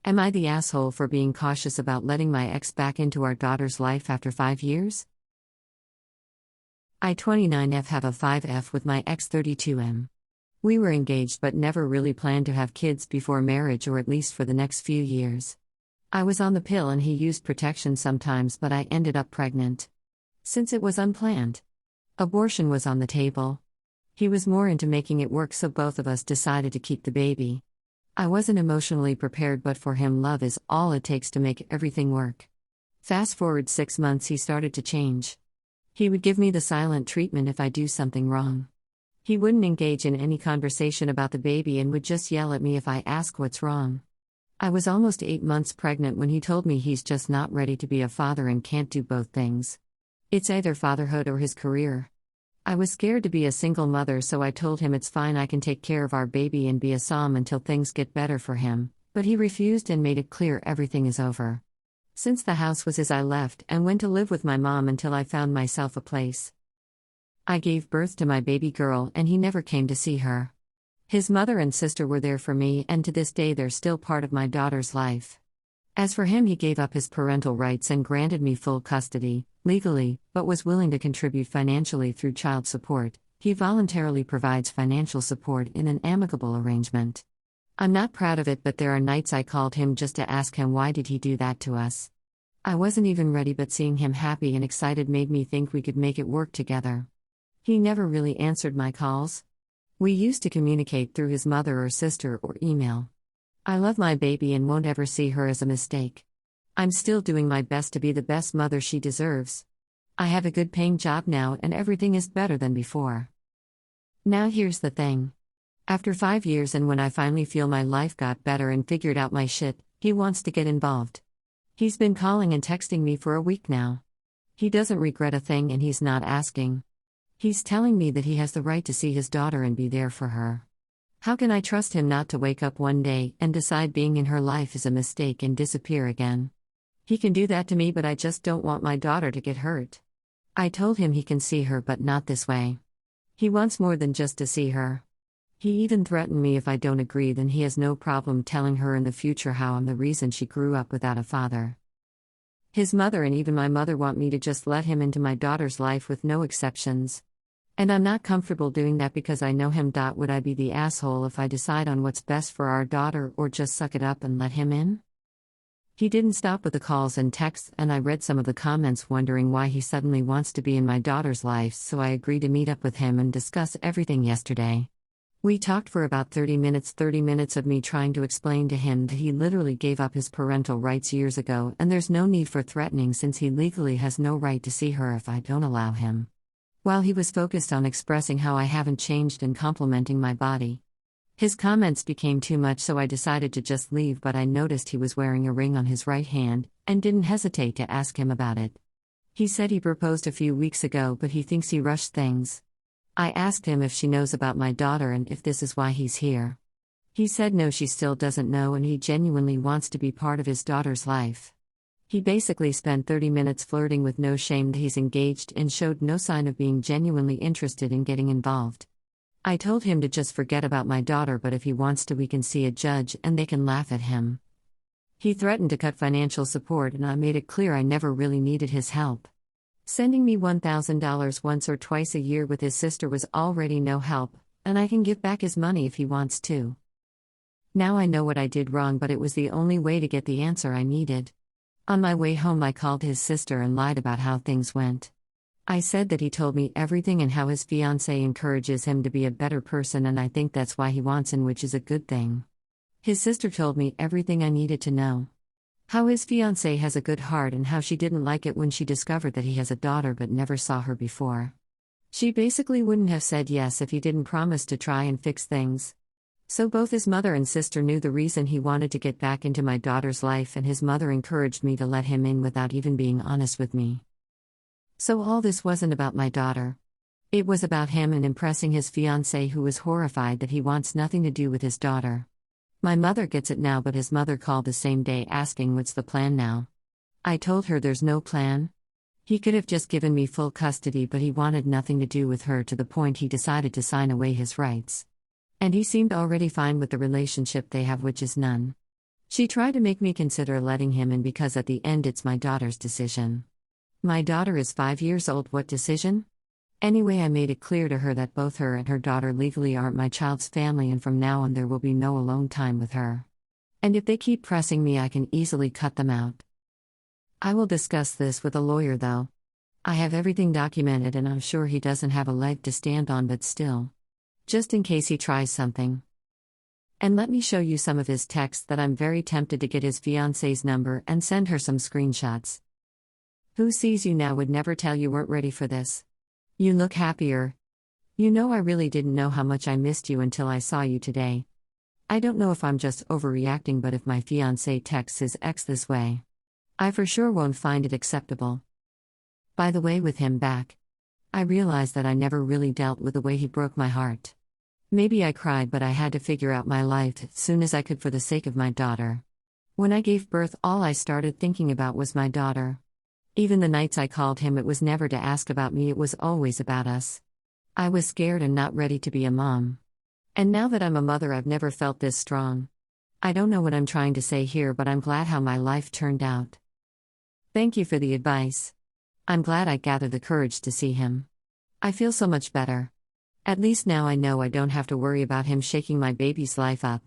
Am I the asshole for being cautious about letting my ex back into our daughter's life after 5 years? I 29F have a 5F with my ex 32M. We were engaged but never really planned to have kids before marriage, or at least for the next few years. I was on the pill and he used protection sometimes, but I ended up pregnant. Since it was unplanned, abortion was on the table. He was more into making it work, so both of us decided to keep the baby. I wasn't emotionally prepared, but for him, love is all it takes to make everything work. Fast forward 6 months, he started to change. He would give me the silent treatment if I do something wrong. He wouldn't engage in any conversation about the baby and would just yell at me if I ask what's wrong. I was almost 8 months pregnant when he told me he's just not ready to be a father and can't do both things. It's either fatherhood or his career. I was scared to be a single mother, so I told him it's fine, I can take care of our baby and be a som until things get better for him, but he refused and made it clear everything is over. Since the house was his, I left and went to live with my mom until I found myself a place. I gave birth to my baby girl and he never came to see her. His mother and sister were there for me, and to this day they're still part of my daughter's life. As for him, he gave up his parental rights and granted me full custody, legally, but was willing to contribute financially through child support. He voluntarily provides financial support in an amicable arrangement. I'm not proud of it, but there are nights I called him just to ask him why did he do that to us. I wasn't even ready, but seeing him happy and excited made me think we could make it work together. He never really answered my calls. We used to communicate through his mother or sister or email. I love my baby and won't ever see her as a mistake. I'm still doing my best to be the best mother she deserves. I have a good paying job now and everything is better than before. Now here's the thing. After 5 years and when I finally feel my life got better and figured out my shit, he wants to get involved. He's been calling and texting me for a week now. He doesn't regret a thing and he's not asking. He's telling me that he has the right to see his daughter and be there for her. How can I trust him not to wake up one day and decide being in her life is a mistake and disappear again? He can do that to me, but I just don't want my daughter to get hurt. I told him he can see her, but not this way. He wants more than just to see her. He even threatened me if I don't agree, then he has no problem telling her in the future how I'm the reason she grew up without a father. His mother and even my mother want me to just let him into my daughter's life with no exceptions. And I'm not comfortable doing that because I know him. Would I be the asshole if I decide on what's best for our daughter, or just suck it up and let him in? He didn't stop with the calls and texts, and I read some of the comments wondering why he suddenly wants to be in my daughter's life, so I agreed to meet up with him and discuss everything yesterday. We talked for about 30 minutes of me trying to explain to him that he literally gave up his parental rights years ago and there's no need for threatening since he legally has no right to see her if I don't allow him. While he was focused on expressing how I haven't changed and complimenting my body, his comments became too much, so I decided to just leave, but I noticed he was wearing a ring on his right hand and didn't hesitate to ask him about it. He said he proposed a few weeks ago, but he thinks he rushed things. I asked him if she knows about my daughter and if this is why he's here. He said no, she still doesn't know, and he genuinely wants to be part of his daughter's life. He basically spent 30 minutes flirting with no shame that he's engaged and showed no sign of being genuinely interested in getting involved. I told him to just forget about my daughter, but if he wants to, we can see a judge and they can laugh at him. He threatened to cut financial support, and I made it clear I never really needed his help. Sending me $1,000 once or twice a year with his sister was already no help, and I can give back his money if he wants to. Now I know what I did wrong, but it was the only way to get the answer I needed. On my way home, I called his sister and lied about how things went. I said that he told me everything and how his fiancée encourages him to be a better person, and I think that's why he wants in, which is a good thing. His sister told me everything I needed to know. How his fiancée has a good heart and how she didn't like it when she discovered that he has a daughter but never saw her before. She basically wouldn't have said yes if he didn't promise to try and fix things. So both his mother and sister knew the reason he wanted to get back into my daughter's life, and his mother encouraged me to let him in without even being honest with me. So all this wasn't about my daughter. It was about him and impressing his fiancée, who was horrified that he wants nothing to do with his daughter. My mother gets it now, but his mother called the same day asking what's the plan now. I told her there's no plan. He could have just given me full custody, but he wanted nothing to do with her to the point he decided to sign away his rights. And he seemed already fine with the relationship they have, which is none. She tried to make me consider letting him in because at the end it's my daughter's decision. My daughter is 5 years old. What decision? Anyway, I made it clear to her that both her and her daughter legally aren't my child's family, and from now on there will be no alone time with her. And if they keep pressing me, I can easily cut them out. I will discuss this with a lawyer though. I have everything documented and I'm sure he doesn't have a leg to stand on, but still. Just in case he tries something. And let me show you some of his texts that I'm very tempted to get his fiance's number and send her some screenshots. Who sees you now would never tell you weren't ready for this. You look happier. You know, I really didn't know how much I missed you until I saw you today. I don't know if I'm just overreacting, but if my fiancé texts his ex this way, I for sure won't find it acceptable. By the way, with him back, I realized that I never really dealt with the way he broke my heart. Maybe I cried, but I had to figure out my life as soon as I could for the sake of my daughter. When I gave birth, all I started thinking about was my daughter. Even the nights I called him, it was never to ask about me, it was always about us. I was scared and not ready to be a mom. And now that I'm a mother, I've never felt this strong. I don't know what I'm trying to say here, but I'm glad how my life turned out. Thank you for the advice. I'm glad I gathered the courage to see him. I feel so much better. At least now I know I don't have to worry about him shaking my baby's life up.